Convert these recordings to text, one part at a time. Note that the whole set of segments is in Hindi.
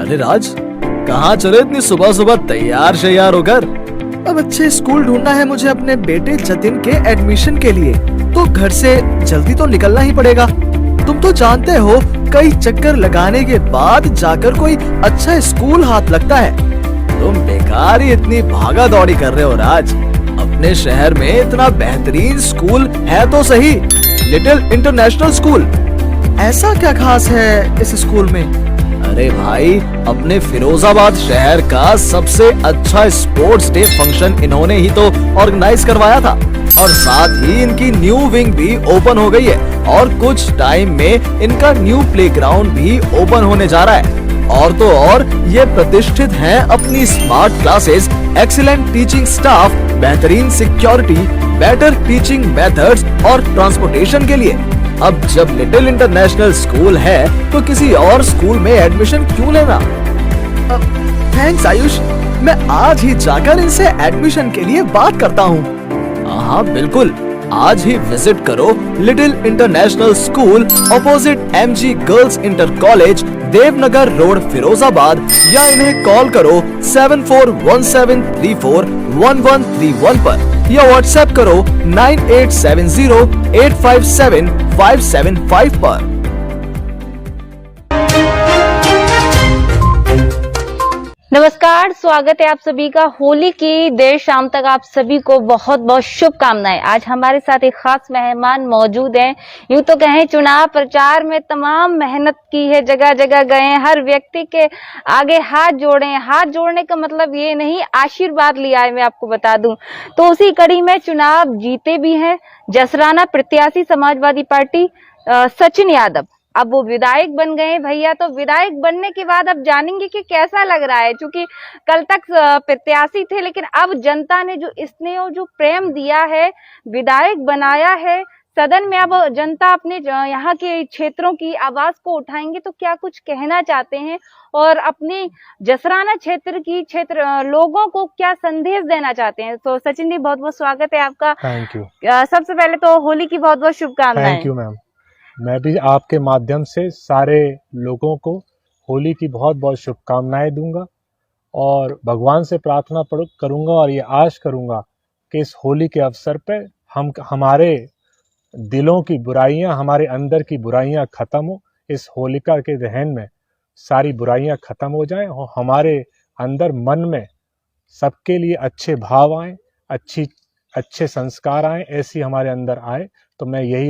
अरे राज, कहाँ चले इतनी सुबह सुबह तैयार शैयार होकर? अब अच्छे स्कूल ढूंढना है मुझे अपने बेटे जतिन के एडमिशन के लिए, तो घर से जल्दी तो निकलना ही पड़ेगा। तुम तो जानते हो कई चक्कर लगाने के बाद जाकर कोई अच्छा स्कूल हाथ लगता है। तुम बेकार ही इतनी भागा दौड़ी कर रहे हो राज। अपने शहर में इतना बेहतरीन स्कूल है तो सही, लिटिल इंटरनेशनल स्कूल। ऐसा क्या खास है इस स्कूल में? अरे भाई, अपने फिरोजाबाद शहर का सबसे अच्छा स्पोर्ट्स डे फंक्शन इन्होंने ही तो ऑर्गेनाइज करवाया था, और साथ ही इनकी न्यू विंग भी ओपन हो गई है, और कुछ टाइम में इनका न्यू प्लेग्राउंड भी ओपन होने जा रहा है। और तो और ये प्रतिष्ठित हैं अपनी smart classes, excellent teaching staff, बेहतरीन सिक्योरिटी, बेटर टीचिंग मेथड्स और ट्रांसपोर्टेशन के लिए। अब जब लिटिल इंटरनेशनल स्कूल है तो किसी और स्कूल में एडमिशन क्यों लेना? थैंक्स आयुष, मैं आज ही जाकर इनसे एडमिशन के लिए बात करता हूँ। हाँ बिल्कुल, आज ही विजिट करो little international school opposite MG girls inter college, Devnagar road, Firozabad, या इन्हें कॉल करो 7417341131 पर, या व्हाट्सएप करो 9870857575 पर। नमस्कार, स्वागत है आप सभी का। होली की देर शाम तक आप सभी को बहुत बहुत शुभकामनाएं। आज हमारे साथ एक खास मेहमान मौजूद हैं। यूं तो कहें चुनाव प्रचार में तमाम मेहनत की है, जगह जगह गए हैं, हर व्यक्ति के आगे हाथ जोड़े हैं। हाथ जोड़ने का मतलब ये नहीं, आशीर्वाद लिया है, मैं आपको बता दूं। तो उसी कड़ी में चुनाव जीते भी हैं जसराना प्रत्याशी समाजवादी पार्टी सचिन यादव। अब वो विधायक बन गए भैया, तो विधायक बनने के बाद अब जानेंगे कि कैसा लग रहा है, क्योंकि कल तक प्रत्याशी थे, लेकिन अब जनता ने जो स्नेह और जो प्रेम दिया है, विधायक बनाया है सदन में, अब जनता अपने यहाँ के क्षेत्रों की आवाज को उठाएंगे। तो क्या कुछ कहना चाहते हैं और अपने जसराना क्षेत्र लोगों को क्या संदेश देना चाहते हैं? तो सचिन जी, बहुत बहुत स्वागत है आपका। Thank you. सबसे पहले तो होली की बहुत बहुत शुभकामनाएं। Thank you ma'am. मैं भी आपके माध्यम से सारे लोगों को होली की बहुत बहुत शुभकामनाएं दूंगा, और भगवान से प्रार्थना करूंगा और ये आश करूंगा कि इस होली के अवसर पे हमारे दिलों की बुराइयां, हमारे अंदर की बुराइयां खत्म हो। इस होलिका के दहन में सारी बुराइयां खत्म हो जाएं और हमारे अंदर मन में सबके लिए अच्छे भाव आए, अच्छे संस्कार आए, ऐसी हमारे अंदर आए। तो मैं यही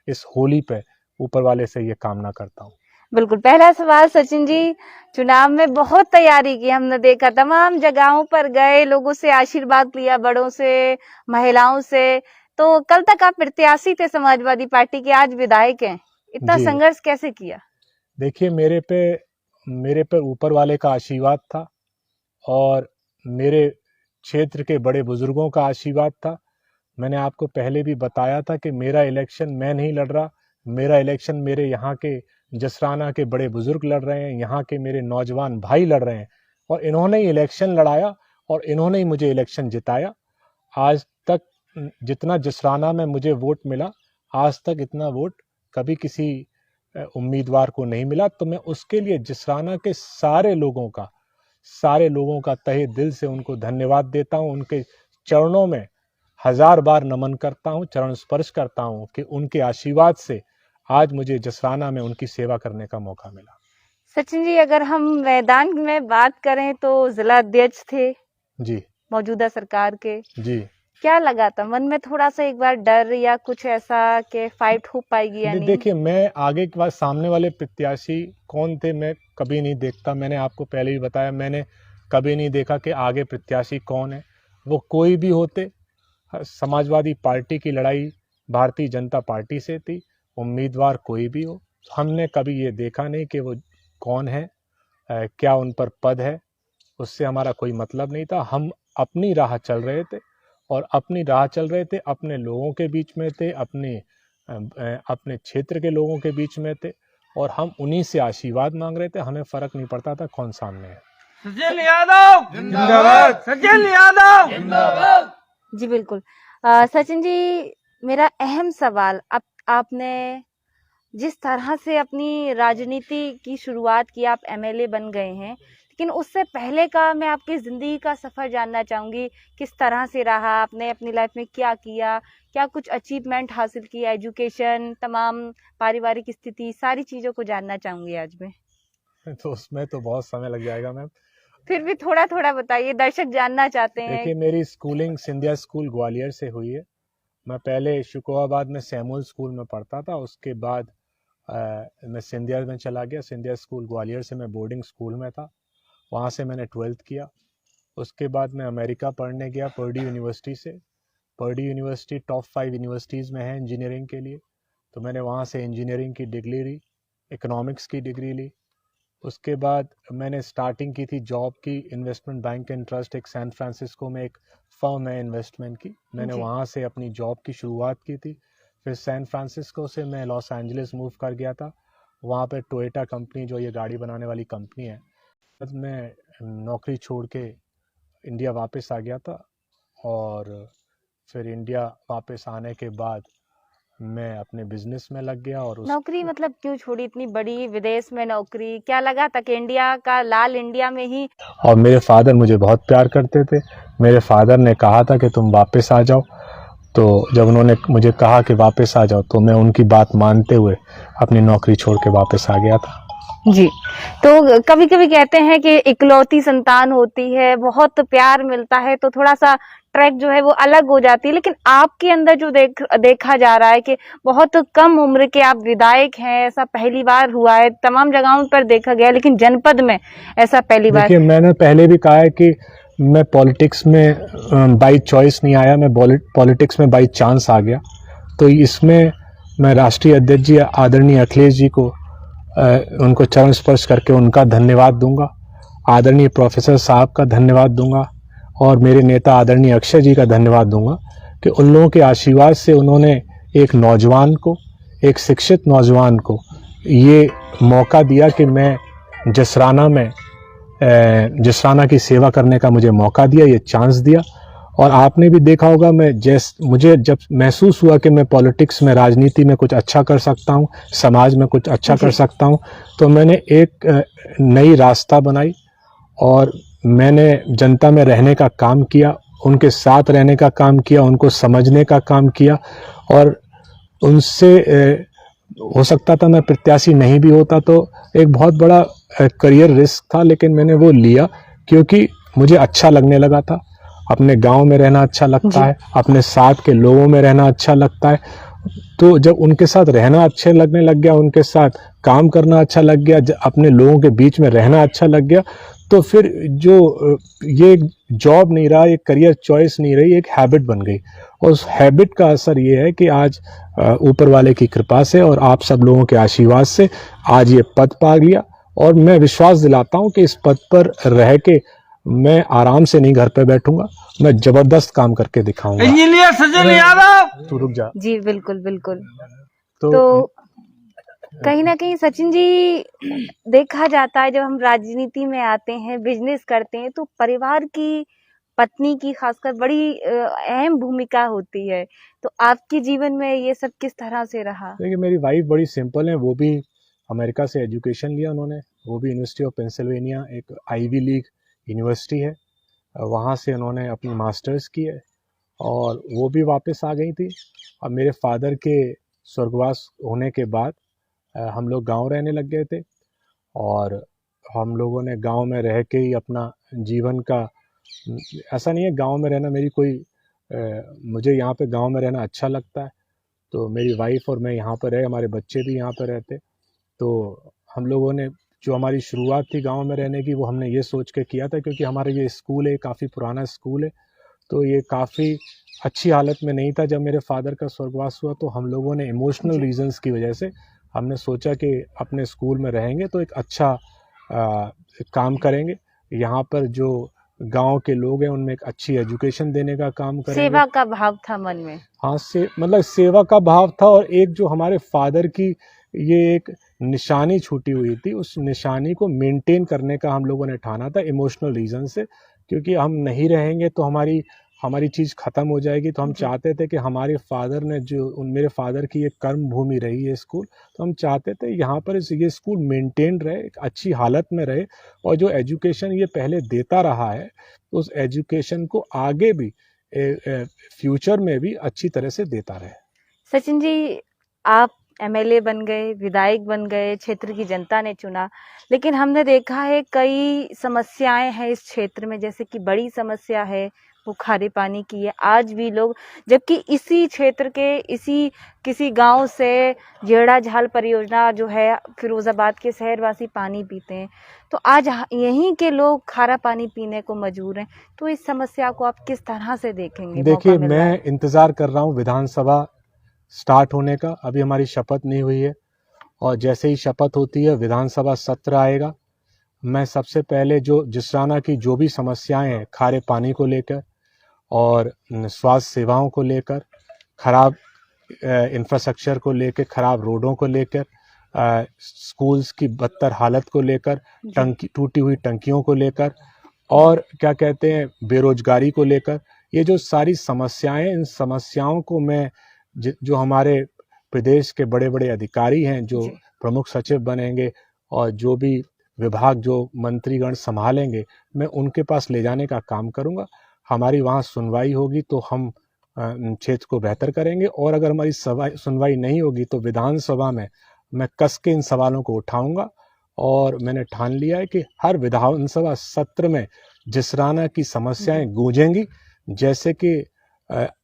इस होली पे ऊपर वाले से ये कामना करता हूँ। बिल्कुल। पहला सवाल सचिन जी, चुनाव में बहुत तैयारी की, हमने देखा तमाम जगहों पर गए, लोगों से आशीर्वाद लिया, बड़ों से, महिलाओं से। तो कल तक आप प्रत्याशी थे समाजवादी पार्टी के, आज विधायक हैं, इतना संघर्ष कैसे किया? देखिए, मेरे पे ऊपर वाले का आशीर्वाद था, और मेरे क्षेत्र के बड़े बुजुर्गों का आशीर्वाद था। मैंने आपको पहले भी बताया था कि मेरा इलेक्शन मैं नहीं लड़ रहा, मेरा इलेक्शन मेरे यहाँ के जसराना के बड़े बुजुर्ग लड़ रहे हैं, यहाँ के मेरे नौजवान भाई लड़ रहे हैं, और इन्होंने ही इलेक्शन लड़ाया और इन्होंने ही मुझे इलेक्शन जिताया। आज तक जितना जसराना में मुझे वोट मिला, आज तक इतना वोट कभी किसी उम्मीदवार को नहीं मिला। तो मैं उसके लिए जसराना के सारे लोगों का तहे दिल से उनको धन्यवाद देता हूँ। उनके चरणों में 1000 बार नमन करता हूँ, चरण स्पर्श करता हूँ कि उनके आशीर्वाद से आज मुझे जसराना में उनकी सेवा करने का मौका मिला। सचिन जी, अगर हम मैदान में बात करें तो जिला अध्यक्ष थे जी मौजूदा सरकार के जी, क्या लगा था मन में? थोड़ा सा एक बार डर या कुछ ऐसा कि फाइट हो पाएगी या नहीं? देखिए, मैं आगे के बाद सामने वाले प्रत्याशी कौन थे मैं कभी नहीं देखता। मैंने आपको पहले भी बताया, मैंने कभी नहीं देखा कि आगे प्रत्याशी कौन है। वो कोई भी होते, समाजवादी पार्टी की लड़ाई भारतीय जनता पार्टी से थी, उम्मीदवार कोई भी हो। हमने कभी ये देखा नहीं कि वो कौन है, क्या उन पर पद है, उससे हमारा कोई मतलब नहीं था। हम अपनी राह चल रहे थे, और अपनी राह चल रहे थे, अपने लोगों के बीच में थे, अपने क्षेत्र के लोगों के बीच में थे, और हम उन्हीं से आशीर्वाद मांग रहे थे। हमें फर्क नहीं पड़ता था कौन सामने है। सचिन यादव जिंदाबाद, सचिन यादव जिंदाबाद। जी बिल्कुल। सचिन जी, मेरा अहम सवाल, अब आपने जिस तरह से अपनी राजनीति की शुरुआत की, आप एमएलए बन गए हैं, लेकिन उससे पहले का मैं आपकी ज़िंदगी का सफ़र जानना चाहूँगी। किस तरह से रहा, आपने अपनी लाइफ में क्या किया, क्या कुछ अचीवमेंट हासिल किया, एजुकेशन, तमाम पारिवारिक स्थिति, सारी चीज़ों को जानना चाहूँगी आज मैं। तो उसमें तो बहुत समय लग जाएगा मैम। फिर भी थोड़ा थोड़ा बताइए, दर्शक जानना चाहते हैं। देखिए, मेरी स्कूलिंग सिंधिया स्कूल ग्वालियर से हुई है। मैं पहले शुकोहाबाद में सैमुअल स्कूल में पढ़ता था, उसके बाद मैं सिंधिया में चला गया। सिंधिया स्कूल ग्वालियर से मैं बोर्डिंग स्कूल में था, वहाँ से मैंने 12th किया। उसके बाद मैं अमेरिका पढ़ने गया पर्ड्यू यूनिवर्सिटी से। पर्ड्यू यूनिवर्सिटी टॉप 5 यूनिवर्सिटीज़ में है इंजीनियरिंग के लिए, तो मैंने वहाँ से इंजीनियरिंग की डिग्री ली, इकोनॉमिक्स की डिग्री ली। उसके बाद मैंने स्टार्टिंग की थी जॉब की, इन्वेस्टमेंट बैंक एंड ट्रस्ट, एक सैन फ्रांसिस्को में एक फर्म है इन्वेस्टमेंट की, मैंने जी। वहाँ से अपनी जॉब की शुरुआत की थी। फिर सैन फ्रांसिस्को से मैं लॉस एंजलिस मूव कर गया था, वहाँ पे टोयोटा कंपनी, जो ये गाड़ी बनाने वाली कंपनी है, बस मैं नौकरी छोड़ के इंडिया वापस आ गया था। और फिर इंडिया वापस आने के बाद मैं अपने बिजनेस में लग गया। और नौकरी मतलब क्यों छोड़ी, इतनी बड़ी विदेश में नौकरी? क्या लगा था कि इंडिया का लाल इंडिया में ही? और मेरे फादर मुझे बहुत प्यार करते थे। मेरे फादर ने कहा था कि तुम वापस आ जाओ, तो जब उन्होंने मुझे कहा कि वापस आ जाओ, तो मैं उनकी बात मानते हुए अपनी नौकरी छोड़ के वापस आ गया था। जी। तो कभी कभी कहते हैं कि इकलौती संतान होती है, बहुत प्यार मिलता है तो थोड़ा सा ट्रैक जो है वो अलग हो जाती है, लेकिन आपके अंदर जो देखा जा रहा है कि बहुत कम उम्र के आप विधायक हैं, ऐसा पहली बार हुआ है। तमाम जगहों पर देखा गया, लेकिन जनपद में ऐसा पहली बार। देखिए, मैंने पहले भी कहा है कि मैं पॉलिटिक्स में बाई चॉइस नहीं आया, मैं पॉलिटिक्स में बाई चांस आ गया। तो इसमें मैं राष्ट्रीय अध्यक्ष जी आदरणीय अखिलेश जी को उनको चरण स्पर्श करके उनका धन्यवाद दूंगा, आदरणीय प्रोफेसर साहब का धन्यवाद दूंगा, और मेरे नेता आदरणीय अक्षय जी का धन्यवाद दूंगा कि उन लोगों के आशीर्वाद से उन्होंने एक नौजवान को, एक शिक्षित नौजवान को ये मौका दिया कि मैं जसराना की सेवा करने का मुझे मौका दिया, ये चांस दिया। और आपने भी देखा होगा, मुझे जब महसूस हुआ कि मैं पॉलिटिक्स में, राजनीति में कुछ अच्छा कर सकता हूँ, समाज में कुछ अच्छा कर सकता हूँ, तो मैंने एक नई रास्ता बनाई और मैंने जनता में रहने का काम किया, उनके साथ रहने का काम किया, उनको समझने का काम किया। और उनसे हो सकता था मैं प्रत्याशी नहीं भी होता तो एक बहुत बड़ा करियर रिस्क था, लेकिन मैंने वो लिया क्योंकि मुझे अच्छा लगने लगा था। अपने गांव में रहना अच्छा लगता है, अपने साथ के लोगों में रहना अच्छा लगता है। तो जब उनके साथ रहना अच्छे लगने लग गया, उनके साथ काम करना अच्छा लग गया, अपने लोगों के बीच में रहना अच्छा लग गया, तो फिर जो ये जॉब नहीं रहा, ये करियर चॉइस नहीं रही, एक हैबिट बन गई। और उस हैबिट का असर ये है कि आज ऊपर वाले की कृपा से और आप सब लोगों के आशीर्वाद से आज ये पद पा लिया। और मैं विश्वास दिलाता हूँ कि इस पद पर रह के मैं आराम से नहीं घर पे बैठूंगा, मैं जबरदस्त काम करके दिखाऊंगा। इंजीनियर सचिन यादव। तू रुक जा। जी बिल्कुल बिल्कुल। तो कहीं ना कहीं सचिन जी, देखा जाता है जब हम राजनीति में आते हैं, बिजनेस करते हैं, तो परिवार की, पत्नी की खासकर बड़ी अहम भूमिका होती है। तो आपके जीवन में ये सब किस तरह से रहा? देखिए, मेरी वाइफ बड़ी सिंपल है, वो भी अमेरिका से एजुकेशन लिया उन्होंने, वो भी यूनिवर्सिटी ऑफ पेंसिल्वेनिया, एक आईवी लीग यूनिवर्सिटी है, वहाँ से उन्होंने अपनी मास्टर्स की है और वो भी वापस आ गई थी। अब मेरे फादर के स्वर्गवास होने के बाद हम लोग गांव रहने लग गए थे और हम लोगों ने गांव में रह के ही अपना जीवन का, ऐसा नहीं है गांव में रहना मेरी कोई मुझे यहाँ पे गांव में रहना अच्छा लगता है, तो मेरी वाइफ और मैं यहाँ पर रहे, हमारे बच्चे भी यहाँ पर रहते। तो हम लोगों ने जो हमारी शुरुआत थी गांव में रहने की, वो हमने ये सोच के किया था क्योंकि हमारा ये स्कूल है, काफ़ी पुराना स्कूल है, तो ये काफ़ी अच्छी हालत में नहीं था जब मेरे फादर का स्वर्गवास हुआ। तो हम लोगों ने इमोशनल रीजंस की वजह से हमने सोचा कि अपने स्कूल में रहेंगे तो एक अच्छा काम करेंगे, यहाँ पर जो गांव के लोग हैं उनमें एक अच्छी एजुकेशन देने का काम करेंगे। सेवा का भाव था मन में। हाँ, मतलब सेवा का भाव था। और एक जो हमारे फादर की ये एक निशानी छूटी हुई थी, उस निशानी को मेंटेन करने का हम लोगों ने ठाना था इमोशनल रीजन से, क्योंकि हम नहीं रहेंगे तो हमारी हमारी चीज़ ख़त्म हो जाएगी। तो हम चाहते थे कि हमारे फादर ने मेरे फादर की एक कर्म भूमि रही है स्कूल, तो हम चाहते थे यहाँ पर ये स्कूल मेंटेन रहे, एक अच्छी हालत में रहे, और जो एजुकेशन ये पहले देता रहा है उस एजुकेशन को आगे भी फ्यूचर में भी अच्छी तरह से देता रहे। सचिन जी, आप एमएलए बन गए, विधायक बन गए, क्षेत्र की जनता ने चुना, लेकिन हमने देखा है कई समस्याएं हैं इस क्षेत्र में, जैसे कि बड़ी समस्या है वो खारे पानी की है। आज भी लोग, जबकि इसी क्षेत्र के किसी गांव से जेड़ा झाल परियोजना जो है फिरोजाबाद के शहरवासी पानी पीते हैं, तो आज यहीं के लोग खारा पानी पीने को मजबूर हैं। तो इस समस्या को आप किस तरह से देखेंगे? देखिए, मैं इंतजार कर रहा हूँ विधानसभा स्टार्ट होने का। अभी हमारी शपथ नहीं हुई है, और जैसे ही शपथ होती है विधानसभा सत्र आएगा, मैं सबसे पहले जो जिसराना की जो भी समस्याएं हैं खारे पानी को लेकर और स्वास्थ्य सेवाओं को लेकर, खराब इंफ्रास्ट्रक्चर को लेकर, खराब रोडों को लेकर, स्कूल्स की बदतर हालत को लेकर, टूटी हुई टंकियों को लेकर, और क्या कहते हैं बेरोजगारी को लेकर, ये जो सारी समस्याएं, इन समस्याओं को मैं जो हमारे प्रदेश के बड़े बड़े अधिकारी हैं, जो प्रमुख सचिव बनेंगे और जो भी विभाग जो मंत्रीगण संभालेंगे, मैं उनके पास ले जाने का काम करूंगा। हमारी वहाँ सुनवाई होगी तो हम क्षेत्र को बेहतर करेंगे, और अगर हमारी सुनवाई नहीं होगी तो विधानसभा में मैं कस के इन सवालों को उठाऊंगा। और मैंने ठान लिया है कि हर विधानसभा सत्र में जिसराना की समस्याएं गूंजेंगी। जैसे कि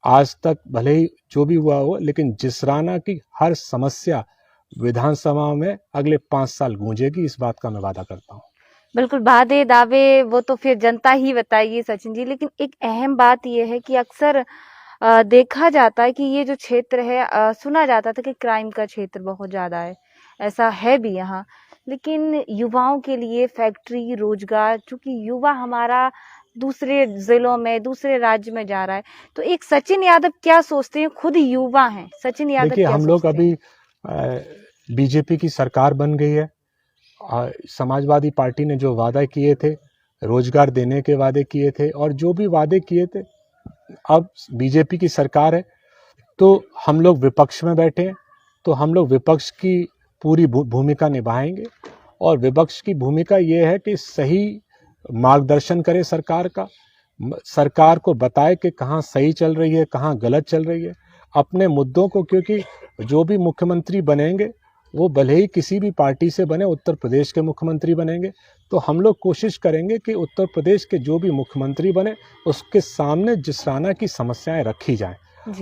आज तक भले ही जो भी हुआ हो, लेकिन जिसराना की हर समस्या विधानसभा में अगले 5 साल गूंजेगी, इस बात का मैं वादा करता हूँ। बिल्कुल, वादे दावे वो तो फिर जनता ही बताएगी सचिन जी, लेकिन एक अहम बात यह है कि अक्सर देखा जाता है कि ये जो क्षेत्र है, सुना जाता था कि क्राइम का क्षेत्र बहुत ज्यादा है, ऐसा है भी यहाँ, लेकिन युवाओं के लिए फैक्ट्री, रोजगार, चूंकि युवा हमारा दूसरे जिलों में, दूसरे राज्य में जा रहा है, तो एक सचिन यादव क्या सोचते हैं? खुद युवा हैं, सचिन यादव देखिए, हम लोग अभी बीजेपी की सरकार बन गई है। समाजवादी पार्टी ने जो वादा किए थे, रोजगार देने के वादे किए थे, और जो भी वादे किए थे, अब बीजेपी की सरकार है तो हम लोग विपक्ष में बैठे हैं, तो हम लोग विपक्ष की पूरी भूमिका निभाएंगे। और विपक्ष की भूमिका ये है कि सही मार्गदर्शन करे सरकार का, सरकार को बताए कि कहाँ सही चल रही है, कहाँ गलत चल रही है, अपने मुद्दों को, क्योंकि जो भी मुख्यमंत्री बनेंगे वो भले ही किसी भी पार्टी से बने, उत्तर प्रदेश के मुख्यमंत्री बनेंगे, तो हम लोग कोशिश करेंगे कि उत्तर प्रदेश के जो भी मुख्यमंत्री बने उसके सामने जिसराना की समस्याएं रखी जाएं।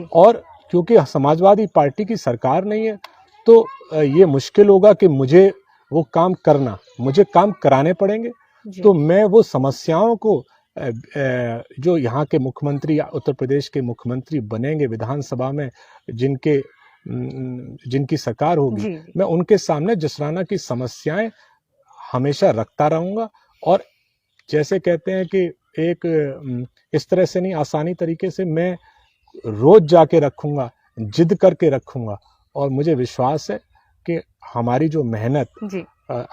और क्योंकि समाजवादी पार्टी की सरकार नहीं है तो ये मुश्किल होगा कि मुझे वो काम करना, मुझे काम कराने पड़ेंगे। तो मैं वो समस्याओं को जो यहाँ के मुख्यमंत्री या उत्तर प्रदेश के मुख्यमंत्री बनेंगे विधानसभा में, जिनकी सरकार होगी, मैं उनके सामने जिसराना की समस्याएं हमेशा रखता रहूंगा। और जैसे कहते हैं कि एक इस तरह से नहीं, आसानी तरीके से मैं रोज जाके रखूंगा, जिद करके रखूंगा। और मुझे विश्वास है कि हमारी जो मेहनत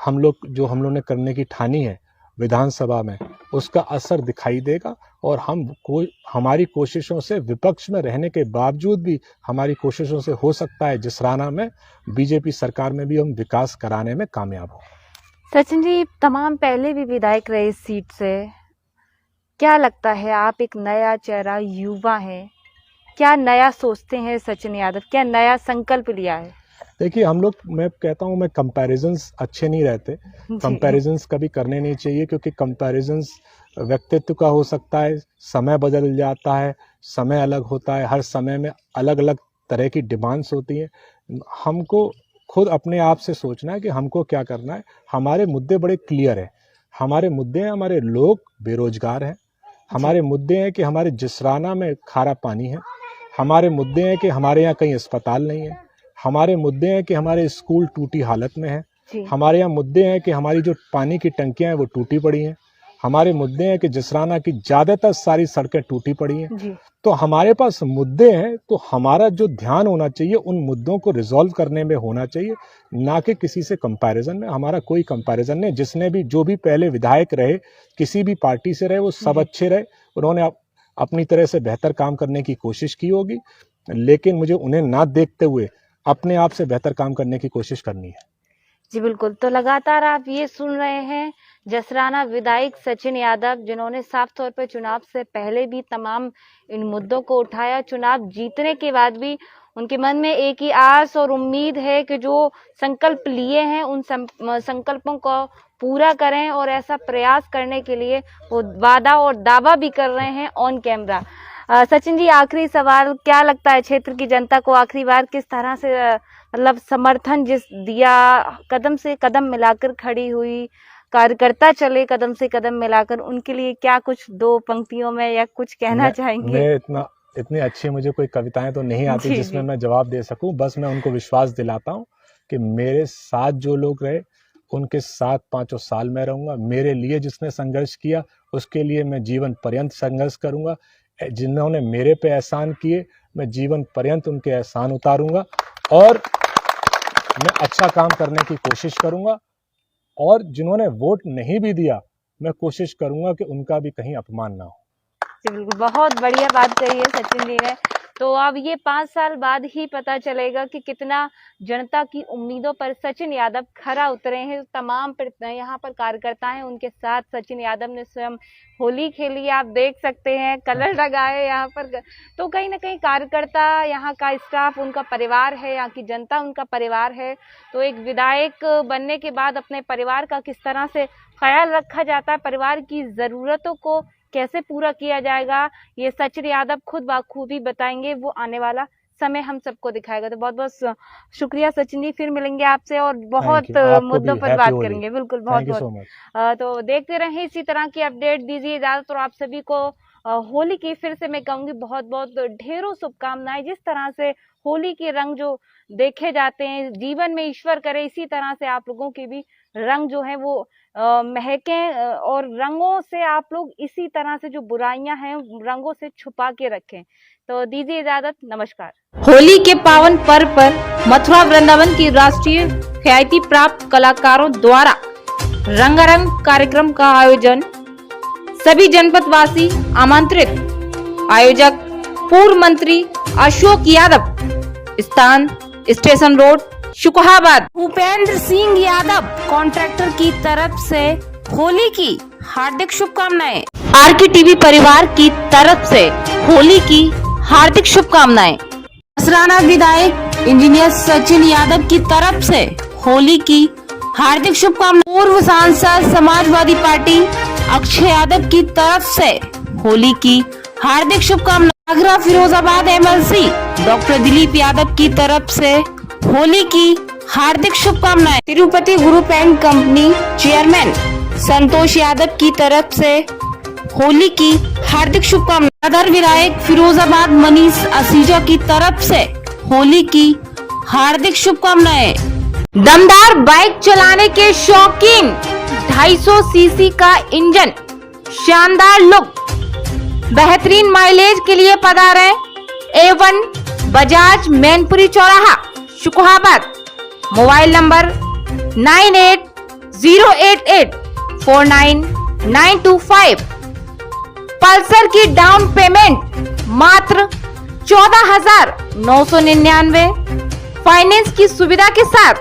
हम लोग ने करने की ठानी है विधानसभा में, उसका असर दिखाई देगा। और हमारी कोशिशों से, विपक्ष में रहने के बावजूद भी हमारी कोशिशों से हो सकता है जिसराना में, बीजेपी सरकार में भी हम विकास कराने में कामयाब हो। सचिन जी, तमाम पहले भी विधायक रहे इस सीट से, क्या लगता है, आप एक नया चेहरा, युवा हैं, क्या नया सोचते हैं सचिन यादव, क्या नया संकल्प लिया है? देखिए, हम लोग, मैं कहता हूँ, मैं कंपैरिजंस अच्छे नहीं रहते, कंपैरिजंस कभी करने नहीं चाहिए, क्योंकि कंपैरिजंस व्यक्तित्व का हो सकता है, समय बदल जाता है, समय अलग होता है, हर समय में अलग अलग तरह की डिमांड्स होती हैं। हमको खुद अपने आप से सोचना है कि हमको क्या करना है। हमारे मुद्दे बड़े क्लियर हैं, हमारे मुद्दे हैं, हमारे लोग बेरोजगार हैं, हमारे मुद्दे हैं कि हमारे जिसराना में खारा पानी है, हमारे मुद्दे हैं कि हमारे यहाँ कहीं अस्पताल नहीं है, हमारे मुद्दे हैं कि हमारे स्कूल टूटी हालत में है, हमारे यहाँ मुद्दे हैं कि हमारी जो पानी की टंकियां हैं वो टूटी पड़ी हैं, हमारे मुद्दे हैं कि जिसराना की ज्यादातर सारी सड़कें टूटी पड़ी हैं। तो हमारे पास मुद्दे हैं, तो हमारा जो ध्यान होना चाहिए उन मुद्दों को रिजॉल्व करने में होना चाहिए, ना कि किसी से कंपैरिजन में। हमारा कोई कंपैरिजन नहीं। जिसने भी, जो भी पहले विधायक रहे, किसी भी पार्टी से रहे, वो सब अच्छे रहे, उन्होंने अपनी तरह से बेहतर काम करने की कोशिश की होगी, लेकिन मुझे उन्हें ना देखते हुए अपने आप से बेहतर काम करने की कोशिश करनी है। जी बिल्कुल। तो लगातार आप ये सुन रहे हैं जसराना विधायक सचिन यादव, जिन्होंने साफ तौर पर चुनाव से पहले भी तमाम इन मुद्दों को उठाया। चुनाव जीतने के बाद भी उनके मन में एक ही आस और उम्मीद है कि जो संकल्प लिए हैं उन संकल्पों को पूरा करें, और ऐसा प्रयास करने के लिए वो वादा और दावा भी कर रहे हैं ऑन कैमरा। सचिन जी, आखिरी सवाल, क्या लगता है क्षेत्र की जनता को आखिरी बार किस तरह से मतलब समर्थन जिस दिया, कदम से कदम मिलाकर खड़ी हुई, कार्यकर्ता चले कदम से कदम मिलाकर, उनके लिए क्या कुछ दो पंक्तियों में या कुछ कहना चाहेंगे? मैं इतनी अच्छी मुझे कोई कविताएं तो नहीं आती जिसमें मैं जवाब दे सकूं। बस मैं उनको विश्वास दिलाता हूं कि मेरे साथ जो लोग रहे उनके साथ 5 साल में रहूंगा। मेरे लिए जिसने संघर्ष किया उसके लिए मैं जीवन पर्यंत संघर्ष करूंगा। जिन्होंने मेरे पे एहसान किए मैं जीवन पर्यंत उनके एहसान उतारूंगा, और मैं अच्छा काम करने की कोशिश करूंगा। और जिन्होंने वोट नहीं भी दिया, मैं कोशिश करूंगा कि उनका भी कहीं अपमान ना हो। जी बिल्कुल, बहुत बढ़िया बात कही है सचिन जी ने। तो अब ये 5 साल बाद ही पता चलेगा कि कितना जनता की उम्मीदों पर सचिन यादव खरा उतरे हैं। तमाम यहाँ पर कार्यकर्ता हैं, उनके साथ सचिन यादव ने स्वयं होली खेली, आप देख सकते हैं, कलर लगाए यहाँ पर। तो कहीं ना कहीं कार्यकर्ता, यहाँ का स्टाफ उनका परिवार है, यहाँ की जनता उनका परिवार है। तो एक विधायक बनने के बाद अपने परिवार का किस तरह से ख्याल रखा जाता है, परिवार की ज़रूरतों को कैसे पूरा किया जाएगा, ये सचिन यादव खुद बाखूबी बताएंगे। वो आने वाला समय हम सबको दिखाएगा। तो बहुत बहुत शुक्रिया सचिन जी, फिर मिलेंगे आपसे और बहुत मुद्दों पर बात करेंगे। बिल्कुल, बहुत बहुत। तो देखते रहें इसी तरह की अपडेट, दीजिए इजाजत। और आप सभी को होली की फिर से मैं कहूंगी बहुत बहुत ढेरों शुभकामनाएं। जिस तरह से होली के रंग जो देखे जाते हैं, जीवन में ईश्वर करे इसी तरह से आप लोगों के भी रंग जो है वो महकें, और रंगों से आप लोग इसी तरह से जो बुराइयां हैं रंगों से छुपा के रखें। तो दीजिए इजाजत, नमस्कार। होली के पावन पर्व पर मथुरा वृंदावन की राष्ट्रीय ख्याति प्राप्त कलाकारों द्वारा रंगारंग कार्यक्रम का आयोजन, सभी जनपद वासी आमंत्रित। आयोजक पूर्व मंत्री अशोक यादव, स्थान station road, Shikohabad. Bhupendra Singh Yadav contractor की तरफ से होली की हार्दिक शुभकामनाएं। आरके टीवी परिवार की तरफ से होली की हार्दिक शुभकामनाएं। जसराना विधायक इंजीनियर सचिन यादव की तरफ से होली की हार्दिक शुभकामनाएं। पूर्व सांसद समाजवादी पार्टी अक्षय यादव की तरफ से होली की हार्दिक शुभकामनाएं। आगरा फिरोजाबाद MLC डॉक्टर दिलीप यादव की तरफ से होली की हार्दिक शुभकामनाएं। Tirupati group and company chairman Santosh Yadav की तरफ से होली की हार्दिक शुभकामनाएं। सदर विधायक फिरोजाबाद मनीष असीजा की तरफ से होली की हार्दिक शुभकामनाएं। दमदार बाइक चलाने के शौकीन, 250 सीसी का इंजन, शानदार लुक, बेहतरीन माइलेज के लिए पधारें A1 बजाज मैनपुरी चौराहा, शुकहाबाद। Mobile number 9808849925। पल्सर की डाउन पेमेंट मात्र 14,999, फाइनेंस की सुविधा के साथ